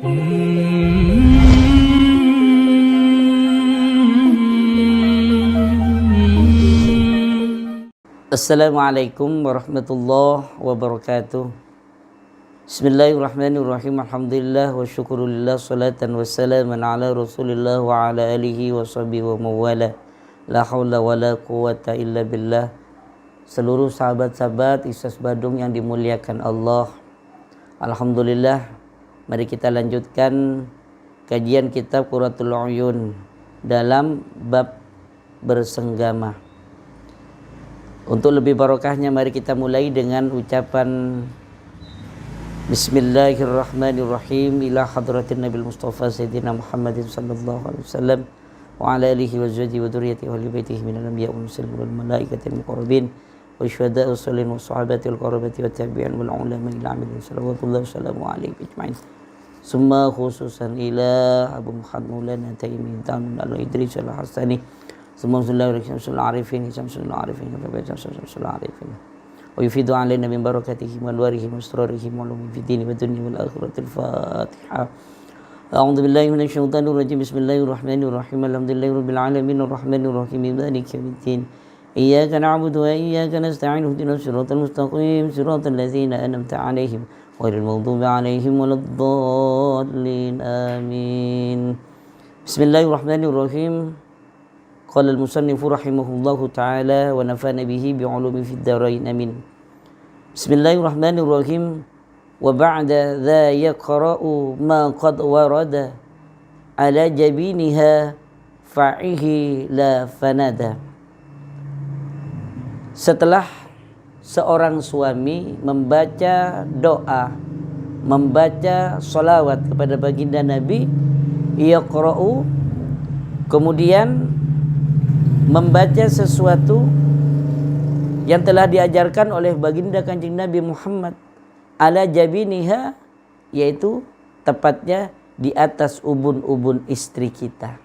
Assalamualaikum warahmatullahi wabarakatuh. Bismillahirrahmanirrahim. Alhamdulillah wa syukurillah, salatan wassalaman ala rasulillah wa ala alihi wa sahbihi wa mawala. La hawla wa la quwata illa billah. Seluruh sahabat-sahabat Isas Badung yang dimuliakan Allah, alhamdulillah, mari kita lanjutkan kajian kitab Qurratul Uyun dalam bab bersenggama. Untuk lebih barokahnya, mari kita mulai dengan ucapan Bismillahirrahmanirrahim ila hadratin Nabil Mustafa Sayyidina Muhammadin sallallahu alaihi wasallam wa ala alihi wa zawjihi wa dzurriyyatihi wa li baitihi minal anbiya'i wal mursalin wal malaikati muqarrabin wa syuhada'i wassalin wa sahabati wal qarabati wat tabi'in wal ulama'i ila amilin salawatullahi wassalamu alaihi ajma'in. Summa khususan ila Abu Muhammad Maulana Taimin Tamun al-Idris al-Hasani. Semua sallallahu arifin samsul arifin samsul arifin wa yufidu alaina min barakatihi wa anwarihi wa asrarihi wa ulumi fid din wa dunya wal akhirati. Al-Fatihah. A'udzu billahi minasy syaithanir rajim. Bismillahirrahmanirrahim. Alhamdulillahirabbil alamin arrahmanir rahim maliki yaumiddin. Iyyaka na'budu wa iyyaka nasta'in ihdinas siratal mustaqim siratal ladzina an'amta 'alaihim ghairil maghdubi 'alaihim waladdallin. Amin. Bismillahirrahmanirrahim. Qala al-musannifu rahimahullahu ta'ala wa nafa'ana bihi bi'ulumi fid dharain amin. Bismillahirrahmanirrahim. Wa ba'da dha yaqra'u ma qad warada ala jabiniha fa'ihi la fanada. Setelah seorang suami membaca doa, membaca salawat kepada baginda Nabi, yaqra'u, kemudian membaca sesuatu yang telah diajarkan oleh baginda Kanjeng Nabi Muhammad ala jabiniha, yaitu tepatnya di atas ubun-ubun istri kita.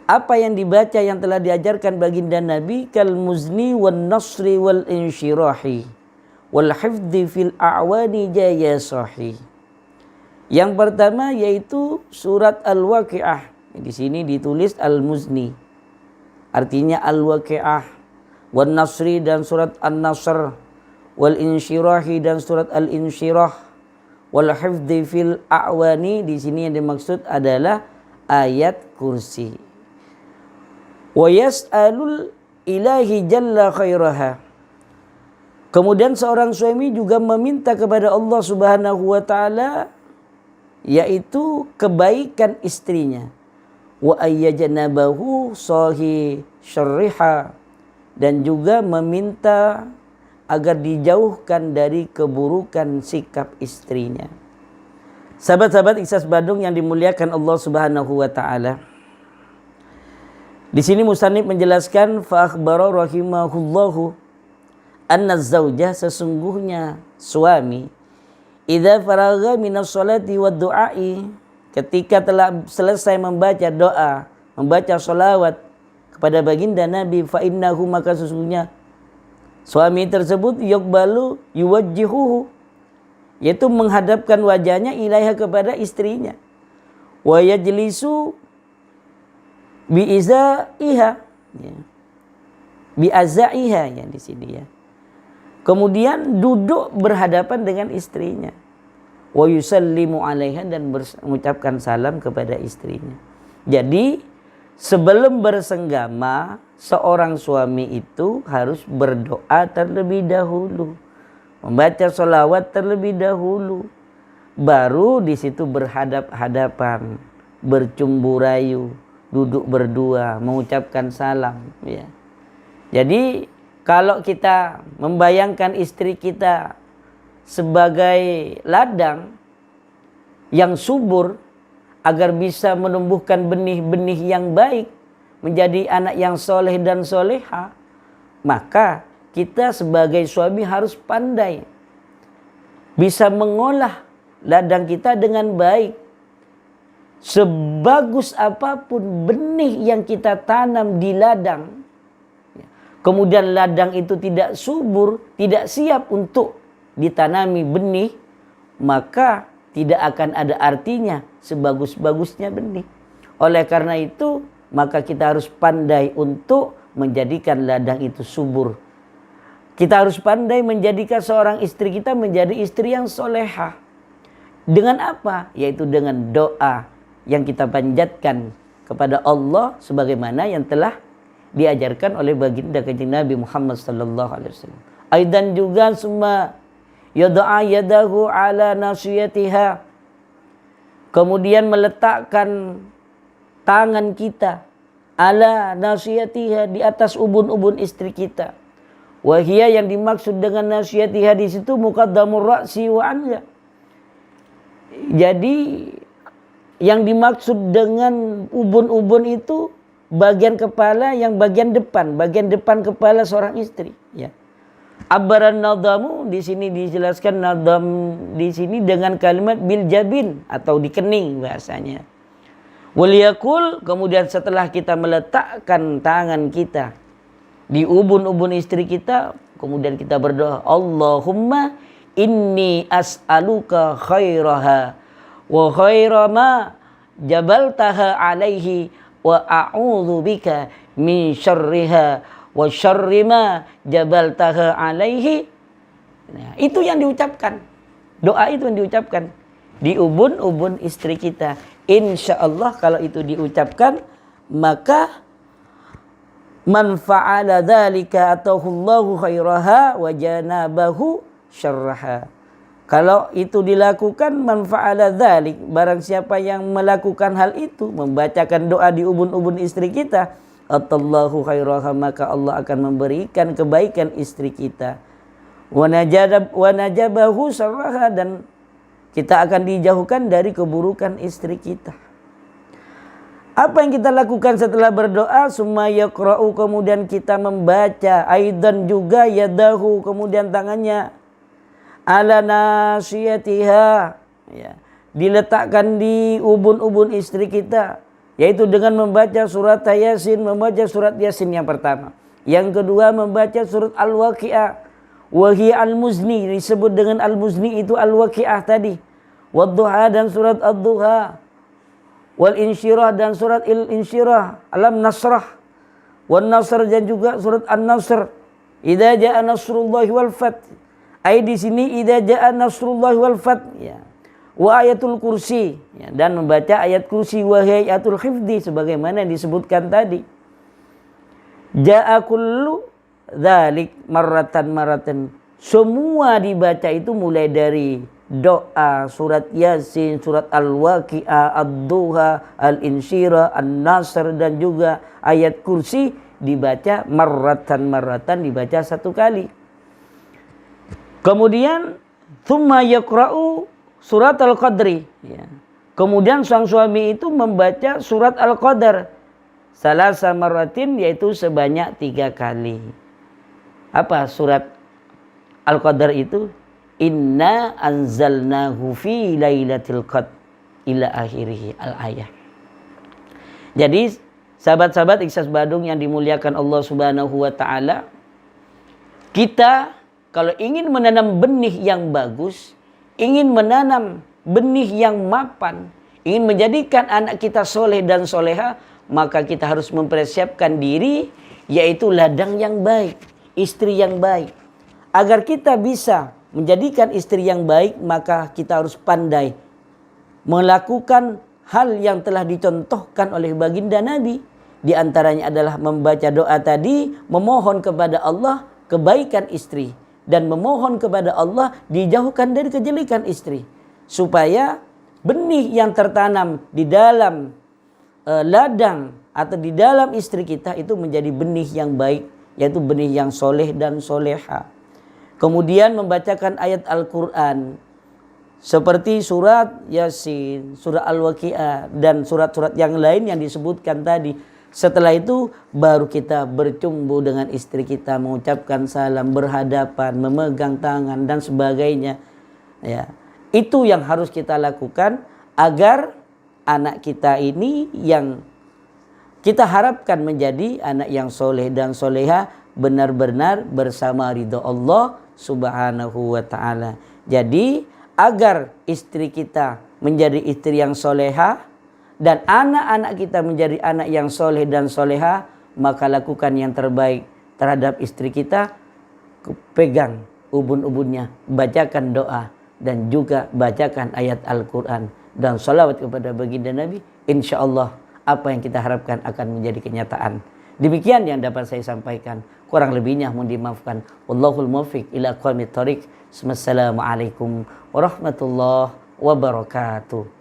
Apa yang dibaca yang telah diajarkan baginda Nabi? Kal muzni wan nasri wal insyirahi wal hifdhi fil a'wani jaya sahih. Yang pertama yaitu surat Al-Waqi'ah. Di sini ditulis Al-Muzni, artinya Al-Waqi'ah, wan nasri dan surat An-Nasr, wal insyirahi dan surat Al-Insyirah, wal hifdhi fil a'wani, di sini yang dimaksud adalah ayat kursi. Wa yas'alul ilahi jalla khairaha. Kemudian seorang suami juga meminta kepada Allah Subhanahu wa taala yaitu kebaikan istrinya. Wa ayyajanabahu sahi syarriha, dan juga meminta agar dijauhkan dari keburukan sikap istrinya. Sahabat-sahabat Isas Badung yang dimuliakan Allah Subhanahu wa taala, di sini musannif menjelaskan fa akhbara rahimahullahu anna zaujah, sesungguhnya suami, idza faragha minas salati wad du'ai, ketika telah selesai membaca doa, membaca salawat kepada baginda Nabi, fa innahu, maka sesungguhnya suami tersebut yuqbalu yuwajjihuhu, yaitu menghadapkan wajahnya ilaiha, kepada istrinya, wa yajlisu biizaiha, ya, biazaiha ya di sini ya. Kemudian duduk berhadapan dengan istrinya. Wa yusallimu 'alaiha, dan mengucapkan salam kepada istrinya. Jadi sebelum bersenggama, seorang suami itu harus berdoa terlebih dahulu, membaca sholawat terlebih dahulu, baru di situ berhadap-hadapan, bercumbu rayu, duduk berdua, mengucapkan salam ya. Jadi kalau kita membayangkan istri kita sebagai ladang yang subur agar bisa menumbuhkan benih-benih yang baik menjadi anak yang soleh dan soleha, maka kita sebagai suami harus pandai bisa mengolah ladang kita dengan baik. Sebagus apapun benih yang kita tanam di ladang, kemudian ladang itu tidak subur, tidak siap untuk ditanami benih, maka tidak akan ada artinya sebagus-bagusnya benih. Oleh karena itu, maka kita harus pandai untuk menjadikan ladang itu subur. Kita harus pandai menjadikan seorang istri kita menjadi istri yang solehah. Dengan apa? Yaitu dengan doa yang kita panjatkan kepada Allah sebagaimana yang telah diajarkan oleh baginda kanjeng Nabi Muhammad sallallahu alaihi wasallam. Aidan juga semua yada'a yadahu ala nasiyatiha. Kemudian meletakkan tangan kita ala nasiyatiha, di atas ubun-ubun istri kita. Wahia, yang dimaksud dengan nasiyatiha di situ muqaddamur ra'si wa anha. Jadi yang dimaksud dengan ubun-ubun itu bagian kepala yang bagian depan kepala seorang istri, ya. Abaran nadamu di sini dijelaskan nadam di sini dengan kalimat bil jabin atau di kening bahasanya. Waliyakul, kemudian setelah kita meletakkan tangan kita di ubun-ubun istri kita, kemudian kita berdoa, Allahumma inni as'aluka khairaha wa khaira ma jabaltaha alaihi wa a'udzu bika min syarriha wa syarri ma jabaltaha alaihi. Nah, itu yang diucapkan. Doa itu yang diucapkan di ubun-ubun istri kita. Insya Allah kalau itu diucapkan, maka man fa'ala dzalika atahullahu khairaha wa janabahu syarraha. Kalau itu dilakukan, man fa'ala dzalik, barang siapa yang melakukan hal itu, membacakan doa di ubun-ubun istri kita, atallahu khairaha, maka Allah akan memberikan kebaikan istri kita. Wa najabahu syarraha, dan kita akan dijauhkan dari keburukan istri kita. Apa yang kita lakukan setelah berdoa? Summa yaqra'u, kemudian kita membaca. Aidan juga yadahu, kemudian tangannya. Ala nasiyatiha, ya, diletakkan di ubun-ubun istri kita. Yaitu dengan membaca surat Yasin, membaca surat Yasin yang pertama. Yang kedua membaca surat Al-Waqi'ah. Wahi al-muzni, disebut dengan al-muzni itu Al-Waqi'ah tadi. Wadduha, dan surat Ad-Duha. Wal insyirah, dan surat Al-Insyirah, Alam Nasrah. Wan Nasr, dan juga surat An-Nasr. Idza jaa nasrullahi wal fath. Ai di sini idza jaa nasrullahi wal fath, ya. Wa ayatul kursi, ya, dan membaca ayat kursi wa ayatul hifdi sebagaimana disebutkan tadi. Jaa kullu dzalik marratan. Semua dibaca itu mulai dari doa, surat Yasin, surat Al-Waqi'ah, Ad-Duha, Al-Insyirah, An-Nasr, dan juga ayat kursi dibaca marratan, dibaca satu kali. Kemudian thumma yaqra'u surat Al-Qadri, ya. Kemudian sang suami itu membaca surat Al-Qadar salasa marratin, yaitu sebanyak 3 kali. Apa surat Al-Qadar itu? Inna anzalnahu fi lailatul qadr ila akhirih al-ayah. Jadi sahabat-sahabat Ikhlas Badung yang dimuliakan Allah Subhanahu wa taala, kita kalau ingin menanam benih yang bagus, ingin menanam benih yang mapan, ingin menjadikan anak kita soleh dan soleha, maka kita harus mempersiapkan diri, yaitu ladang yang baik, istri yang baik. Agar kita bisa menjadikan istri yang baik, maka kita harus pandai melakukan hal yang telah dicontohkan oleh baginda Nabi. Di antaranya adalah membaca doa tadi, memohon kepada Allah kebaikan istri, dan memohon kepada Allah dijauhkan dari kejelekan istri, supaya benih yang tertanam di dalam ladang atau di dalam istri kita itu menjadi benih yang baik, yaitu benih yang soleh dan soleha. Kemudian membacakan ayat Al-Quran seperti surat Yasin, surat Al-Waqi'ah, dan surat-surat yang lain yang disebutkan tadi. Setelah itu baru kita bercumbu dengan istri kita, mengucapkan salam, berhadapan, memegang tangan, dan sebagainya, ya. Itu yang harus kita lakukan agar anak kita ini yang kita harapkan menjadi anak yang soleh dan soleha, benar-benar bersama ridho Allah Subhanahu wa ta'ala. Jadi agar istri kita menjadi istri yang soleha dan anak-anak kita menjadi anak yang soleh dan soleha, maka lakukan yang terbaik terhadap istri kita. Pegang ubun-ubunnya, bacakan doa, dan juga bacakan ayat Al-Quran dan salawat kepada baginda Nabi. Insya Allah apa yang kita harapkan akan menjadi kenyataan. Demikian yang dapat saya sampaikan. Kurang lebihnya mohon dimaafkan. Wallahul muwaffiq ila aqwamit thoriq. Wassalamualaikum warahmatullahi wabarakatuh.